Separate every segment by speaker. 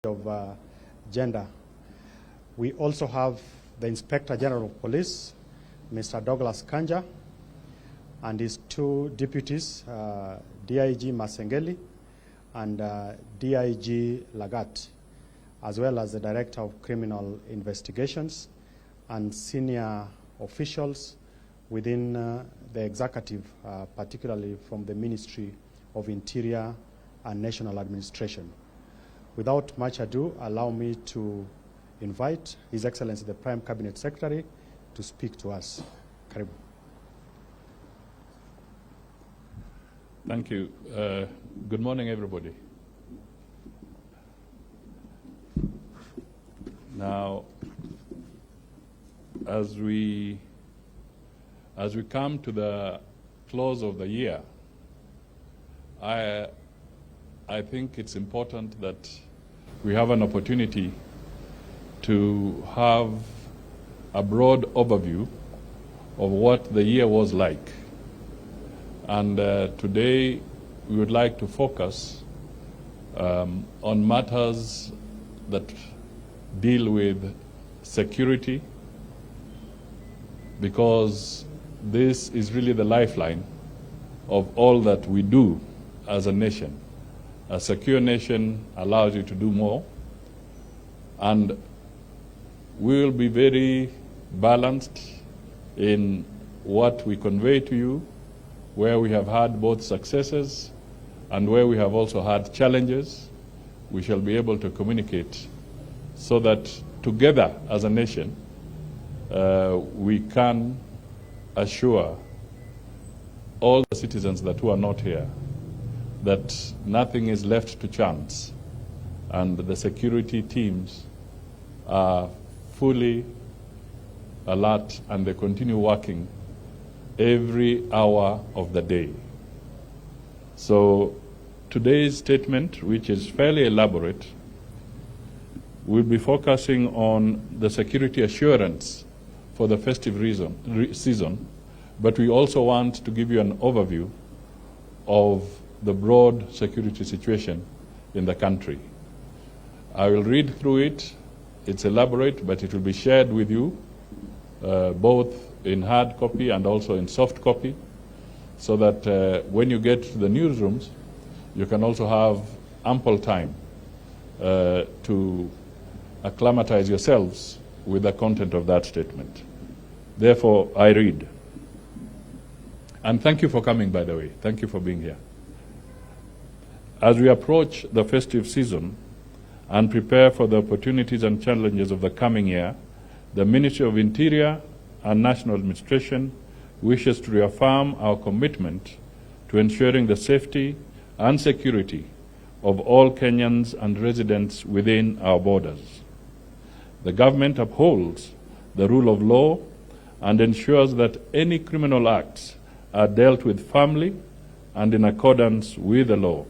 Speaker 1: of gender. We also have the Inspector General of Police, Mr. Douglas Kanja, and his two deputies, DIG Masengeli and DIG Lagat, as well as the Director of Criminal Investigations and senior officials within the executive, particularly from the Ministry of Interior and National Administration. Without much ado, allow me to invite His Excellency the Prime Cabinet Secretary to speak to us. Karibu.
Speaker 2: Thank you. Good morning, everybody. Now, as we come to the close of the year, I think it's important that we have an opportunity to have a broad overview of what the year was like. And today we would like to focus on matters that deal with security, because this is really the lifeline of all that we do as a nation. A secure nation allows you to do more, and we will be very balanced in what we convey to you, where we have had both successes and where we have also had challenges. We shall be able to communicate so that together as a nation we can assure all the citizens that who are not here that nothing is left to chance, and the security teams are fully alert and they continue working every hour of the day. So today's statement, which is fairly elaborate, will be focusing on the security assurance for the festive season, but we also want to give you an overview of the broad security situation in the country. I will read through it. It's elaborate, but it will be shared with you, both in hard copy and also in soft copy, so that when you get to the newsrooms, you can also have ample time to acclimatize yourselves with the content of that statement. Therefore, I read. And thank you for coming, by the way. Thank you for being here. As we approach the festive season and prepare for the opportunities and challenges of the coming year, the Ministry of Interior and National Administration wishes to reaffirm our commitment to ensuring the safety and security of all Kenyans and residents within our borders. The government upholds the rule of law and ensures that any criminal acts are dealt with firmly and in accordance with the law.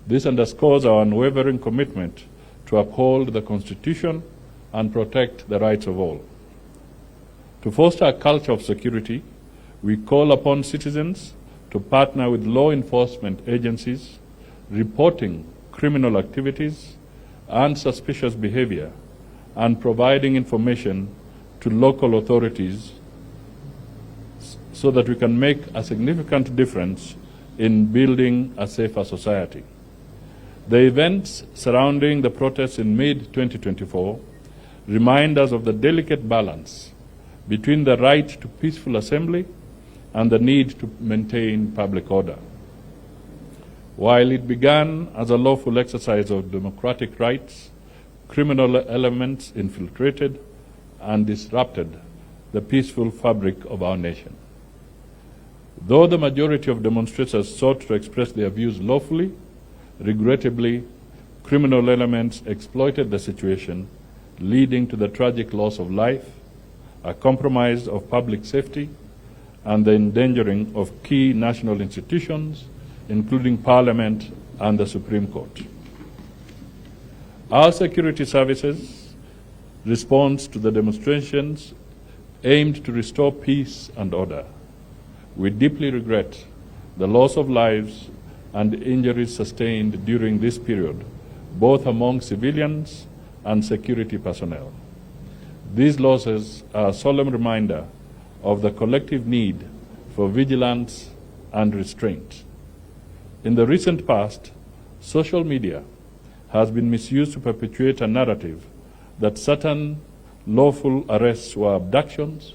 Speaker 2: This underscores our unwavering commitment to uphold the Constitution and protect the rights of all. To foster a culture of security, we call upon citizens to partner with law enforcement agencies, reporting criminal activities and suspicious behavior, and providing information to local authorities so that we can make a significant difference in building a safer society. The events surrounding the protests in mid-2024 remind us of the delicate balance between the right to peaceful assembly and the need to maintain public order. While it began as a lawful exercise of democratic rights, criminal elements infiltrated and disrupted the peaceful fabric of our nation. Though the majority of demonstrators sought to express their views lawfully, regrettably, criminal elements exploited the situation, leading to the tragic loss of life, a compromise of public safety, and the endangering of key national institutions, including Parliament and the Supreme Court. Our security services' response to the demonstrations aimed to restore peace and order. We deeply regret the loss of lives and injuries sustained during this period, both among civilians and security personnel. These losses are a solemn reminder of the collective need for vigilance and restraint. In the recent past, social media has been misused to perpetuate a narrative that certain lawful arrests were abductions,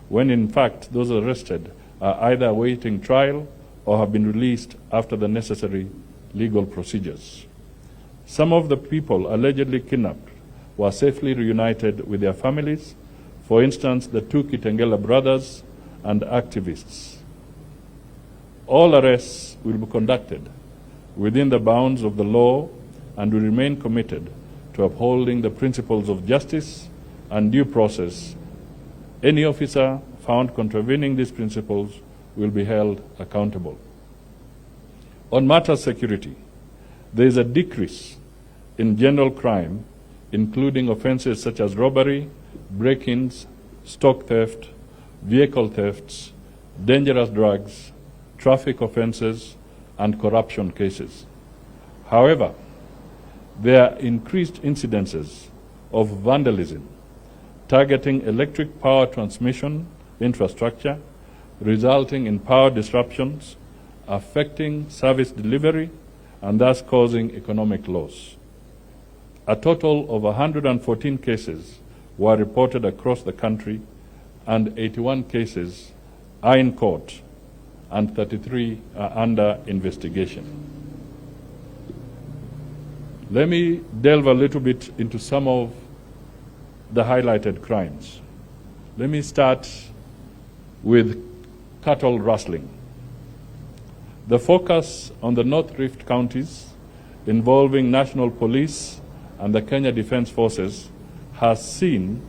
Speaker 2: when in fact those arrested are either awaiting trial or have been released after the necessary legal procedures. Some of the people allegedly kidnapped were safely reunited with their families, for instance, the two Kitengela brothers and activists. All arrests will be conducted within the bounds of the law, and we remain committed to upholding the principles of justice and due process. Any officer found contravening these principles will be held accountable. On matters security, there is a decrease in general crime, including offenses such as robbery, break-ins, stock theft, vehicle thefts, dangerous drugs, traffic offenses, and corruption cases. However, there are increased incidences of vandalism targeting electric power transmission infrastructure, resulting in power disruptions, affecting service delivery, and thus causing economic loss. A total of 114 cases were reported across the country, and 81 cases are in court, and 33 are under investigation. Let me delve a little bit into some of the highlighted crimes. Let me start with cattle rustling. The focus on the North Rift counties involving National Police and the Kenya Defence Forces has seen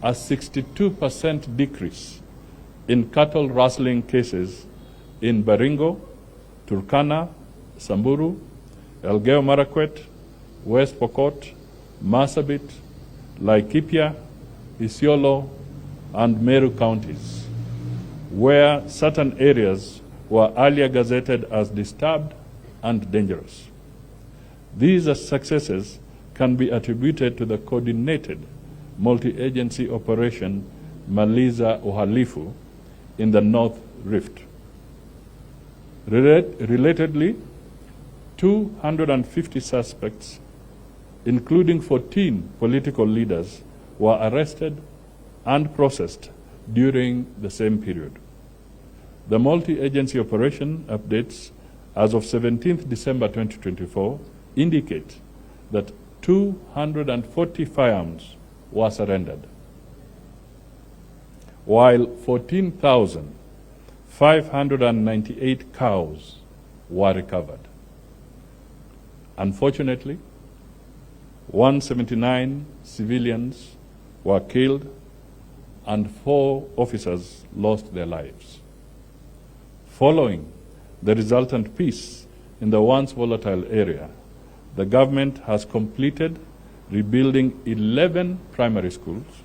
Speaker 2: a 62% decrease in cattle rustling cases in Baringo, Turkana, Samburu, Elgeyo Marakwet, West Pokot, Marsabit, Laikipia, Isiolo, and Meru counties, where certain areas were earlier gazetted as disturbed and dangerous. These successes can be attributed to the coordinated multi-agency operation Maliza Uhalifu in the North Rift. Relatedly, 250 suspects, including 14 political leaders, were arrested and processed during the same period. The multi-agency operation updates as of 17th December 2024 indicate that 240 firearms were surrendered, while 14,598 cows were recovered. Unfortunately, 179 civilians were killed and 4 officers lost their lives. Following the resultant peace in the once volatile area, the government has completed rebuilding 11 primary schools.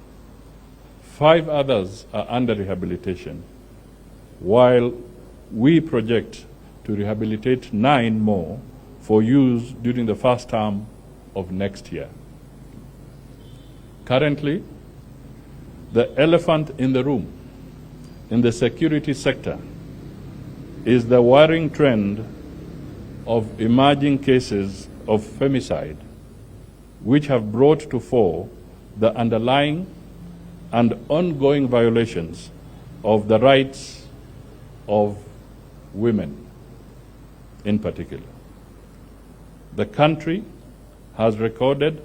Speaker 2: 5 others are under rehabilitation, while we project to rehabilitate 9 more for use during the first term of next year. Currently, the elephant in the room in the security sector is the worrying trend of emerging cases of femicide, which have brought to fore the underlying and ongoing violations of the rights of women in particular. The country has recorded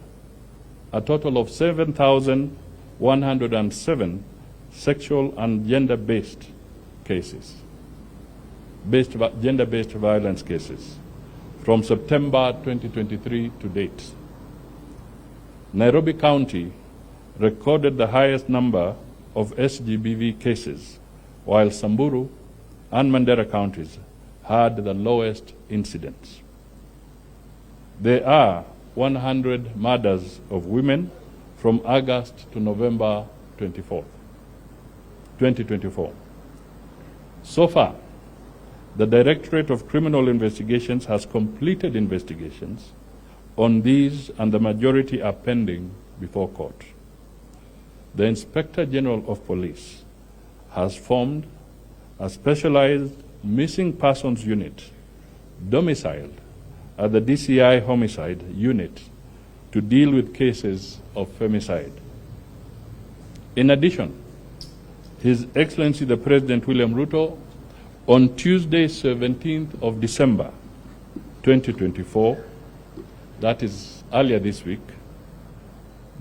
Speaker 2: a total of 7,107 sexual and gender-based cases, gender-based violence cases, from September 2023 to date. Nairobi County recorded the highest number of SGBV cases, while Samburu and Mandera counties had the lowest incidence. There are 100 murders of women from August to November 2024. So far, the Directorate of Criminal Investigations has completed investigations on these, and the majority are pending before court. The Inspector General of Police has formed a specialized missing persons unit domiciled at the DCI Homicide Unit to deal with cases of femicide. In addition, His Excellency the President William Ruto, on Tuesday, 17th of December, 2024, that is earlier this week,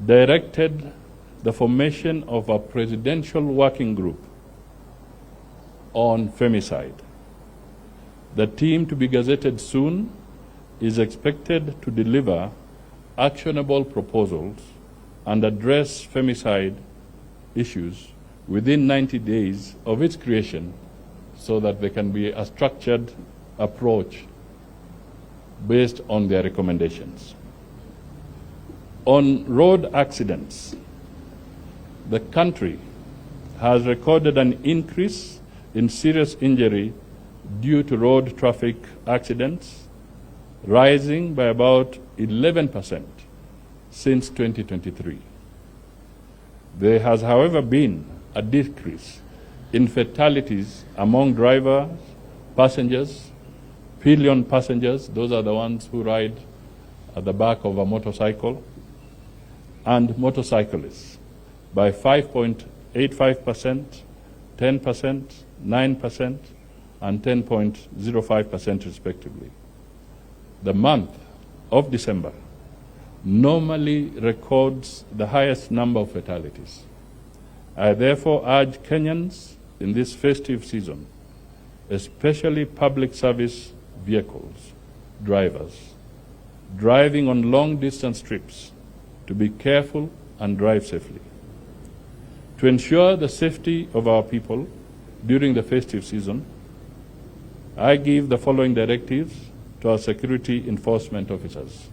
Speaker 2: directed the formation of a presidential working group on femicide. The team, to be gazetted soon, is expected to deliver actionable proposals and address femicide issues within 90 days of its creation, so that there can be a structured approach based on their recommendations. On road accidents, the country has recorded an increase in serious injury due to road traffic accidents, rising by about 11% since 2023. There has, however, been a decrease in fatalities among drivers, passengers, pillion passengers, those are the ones who ride at the back of a motorcycle, and motorcyclists by 5.85%, 10%, 9%, and 10.05% respectively. The month of December normally records the highest number of fatalities. I therefore urge Kenyans in this festive season, especially public service vehicles, drivers, driving on long-distance trips, to be careful and drive safely. To ensure the safety of our people during the festive season, I give the following directives to our security enforcement officers.